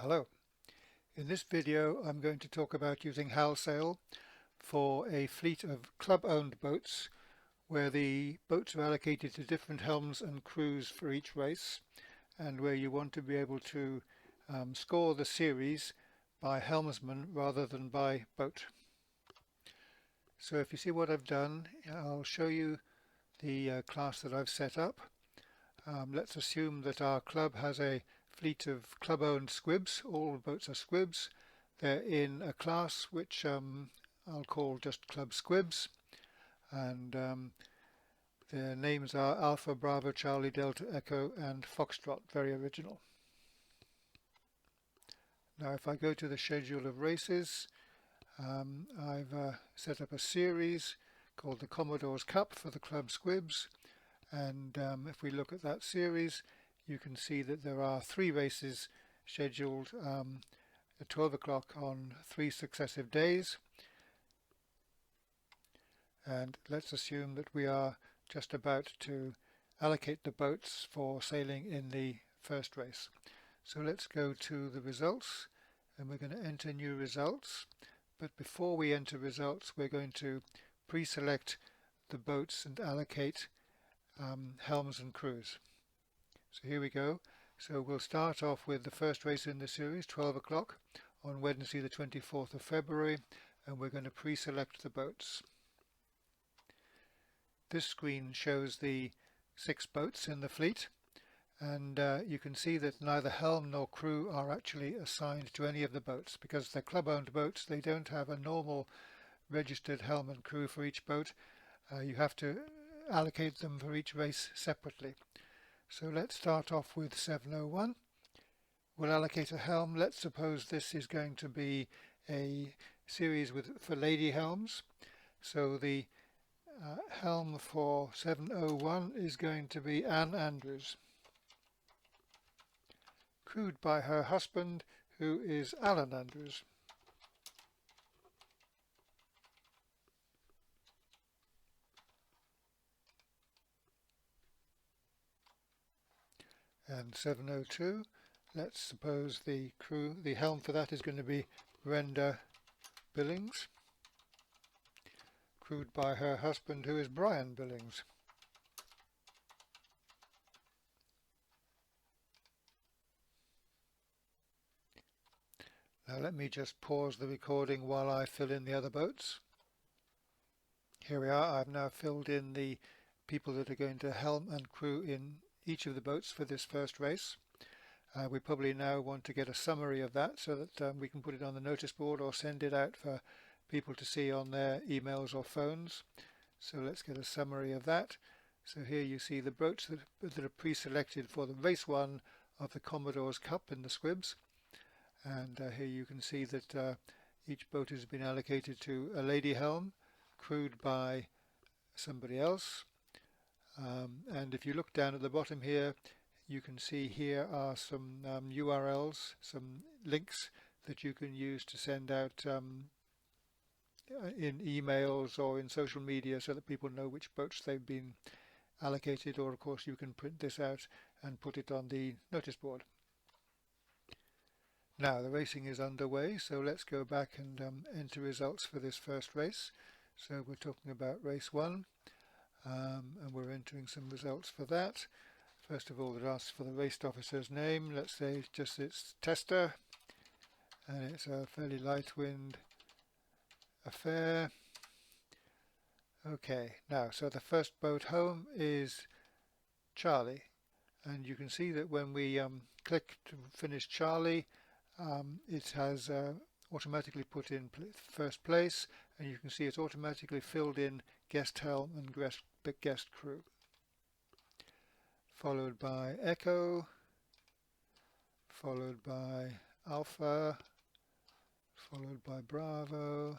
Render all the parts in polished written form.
Hello. In this video I'm going to talk about using HalSail for a fleet of club-owned boats where the boats are allocated to different helms and crews for each race, and where you want to be able to score the series by helmsman rather than by boat. So if you see what I've done, I'll show you the class that I've set up. Let's assume that our club has a fleet of club-owned squibs. All boats are squibs. They're in a class which I'll call just Club Squibs, and their names are Alpha, Bravo, Charlie, Delta, Echo and Foxtrot. Very original. Now if I go to the schedule of races, I've set up a series called the Commodore's Cup for the Club Squibs. And if we look at that series, you can see that there are 3 races scheduled at 12 o'clock on 3 successive days. And let's assume that we are just about to allocate the boats for sailing in the first race. So let's go to the results, and we're going to enter new results. But before we enter results, we're going to pre-select the boats and allocate helms and crews. So here we go. So we'll start off with the first race in the series, 12 o'clock on Wednesday the 24th of February, and we're going to pre-select the boats. This screen shows the 6 boats in the fleet, and you can see that neither helm nor crew are actually assigned to any of the boats because they're club-owned boats. They don't have a normal registered helm and crew for each boat. You have to allocate them for each race separately. So let's start off with 701. We'll allocate a helm. Let's suppose this is going to be a series for lady helms. So the helm for 701 is going to be Anne Andrews, crewed by her husband, who is Alan Andrews. And 702, let's suppose the helm for that is going to be Brenda Billings, crewed by her husband, who is Brian Billings. Now let me just pause the recording while I fill in the other boats. Here we are. I've now filled in the people that are going to helm and crew in each of the boats for this first race. We probably now want to get a summary of that so that we can put it on the notice board or send it out for people to see on their emails or phones. So let's get a summary of that. So here you see the boats that are pre-selected for the race 1 of the Commodore's Cup in the Squibs, and here you can see that each boat has been allocated to a lady helm crewed by somebody else. And if you look down at the bottom here, you can see here are some URLs, some links that you can use to send out in emails or in social media so that people know which boats they've been allocated, or of course you can print this out and put it on the notice board. Now the racing is underway, so let's go back and enter results for this first race. So we're talking about race 1. And we're entering some results for that. First of all, it asks for the race officer's name. Let's say just it's Tester, and it's a fairly light wind affair. Okay, now so the first boat home is Charlie, and you can see that when we click to finish Charlie, it has automatically put in first place, and you can see it's automatically filled in guest helm and guest crew, followed by Echo, followed by Alpha, followed by Bravo,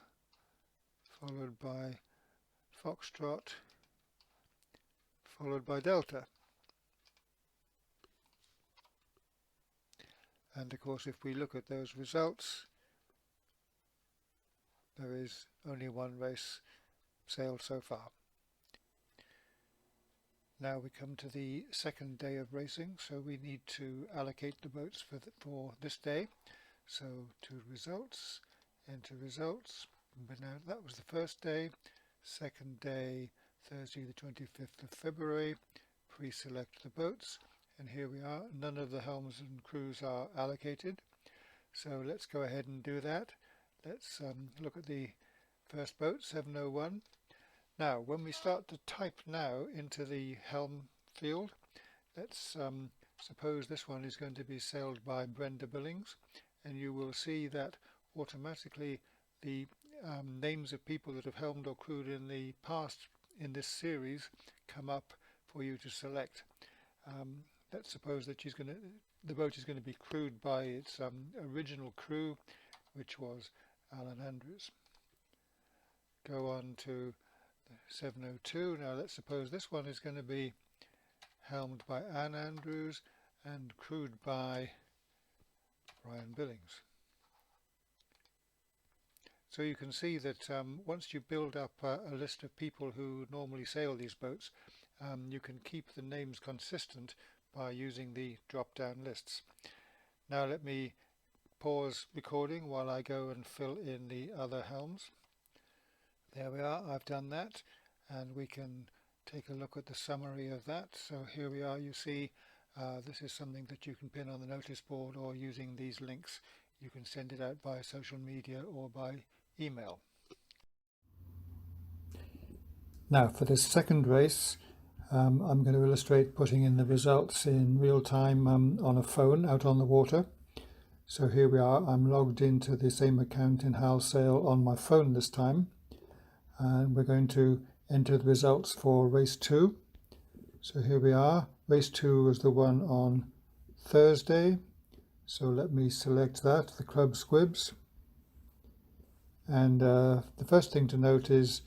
followed by Foxtrot, followed by Delta. And of course if we look at those results, there is only one race sailed so far. Now we come to the second day of racing, so we need to allocate the boats for this day. So to results, enter results. But now that was the first day. Second day, Thursday the 25th of February. Pre-select the boats, and here we are. None of the helms and crews are allocated. So let's go ahead and do that. Let's look at the first boat, 701. Now, when we start to type now into the helm field, let's suppose this one is going to be sailed by Brenda Billings, and you will see that automatically the names of people that have helmed or crewed in the past in this series come up for you to select. Let's suppose that the boat is going to be crewed by its original crew, which was Alan Andrews. Go on to 702. Now let's suppose this one is going to be helmed by Anne Andrews and crewed by Brian Billings. So you can see that once you build up a list of people who normally sail these boats, you can keep the names consistent by using the drop-down lists. Now let me pause recording while I go and fill in the other helms. There we are, I've done that, and we can take a look at the summary of that. So here we are, you see this is something that you can pin on the notice board, or using these links you can send it out by social media or by email. Now for this second race, I'm going to illustrate putting in the results in real time on a phone out on the water. So here we are, I'm logged into the same account in HalSail on my phone this time, and we're going to enter the results for race 2. So here we are, race 2 was the one on Thursday, so let me select that, the Club Squibs. And the first thing to note is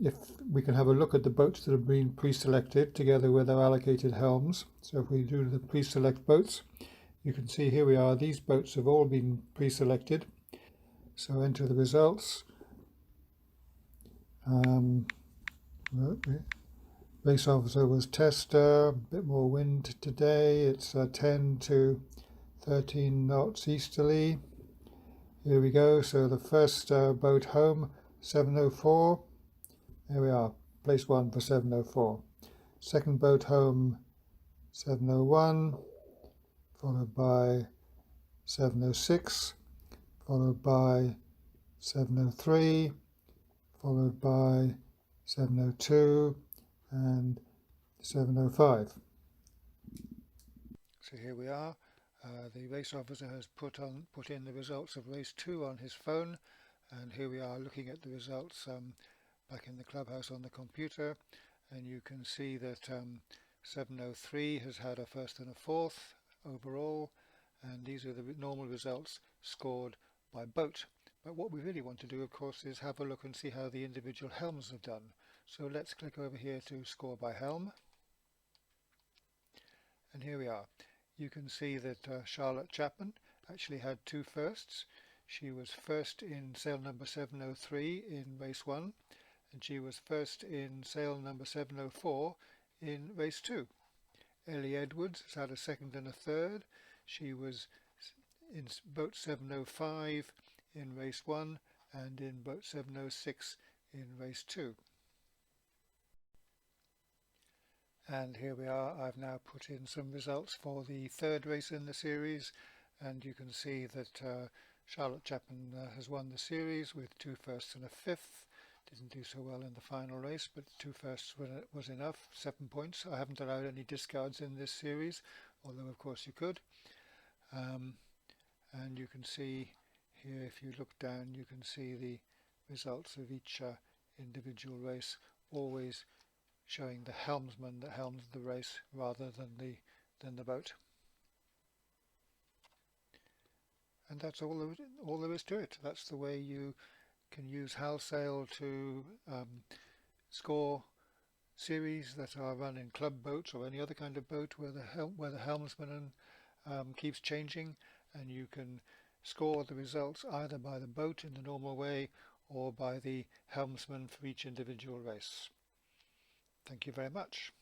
if we can have a look at the boats that have been pre-selected together with our allocated helms. So if we do the pre-select boats, you can see here we are, these boats have all been pre-selected. So enter the results. Race officer was Tester, a bit more wind today, it's 10 to 13 knots easterly. Here we go, so the first boat home, 704, there we are, place 1 for 704. Second boat home, 701, followed by 706, followed by 703, followed by 702 and 705. So here we are. The race officer has put in the results of race 2 on his phone, and here we are looking at the results back in the clubhouse on the computer, and you can see that 703 has had a first and a fourth overall, and these are the normal results scored by boat. But what we really want to do, of course, is have a look and see how the individual helms have done. So let's click over here to score by helm, and here we are. You can see that Charlotte Chapman actually had 2 firsts. She was first in sail number 703 in race 1, and she was first in sail number 704 in race 2. Ellie Edwards has had a second and a third. She was in boat 705 in race 1 and in boat 706 in race 2. And here we are, I've now put in some results for the third race in the series, and you can see that Charlotte Chapman has won the series with 2 firsts and a fifth. Didn't do so well in the final race, but 2 firsts was enough, 7 points. I haven't allowed any discards in this series, although of course you could. And you can see here, if you look down, you can see the results of each individual race, always showing the helmsman that helms the race rather than the boat. And that's all there is to it. That's the way you can use HalSail to score series that are run in club boats or any other kind of boat where the helmsman keeps changing, and you can score the results either by the boat in the normal way or by the helmsman for each individual race. Thank you very much.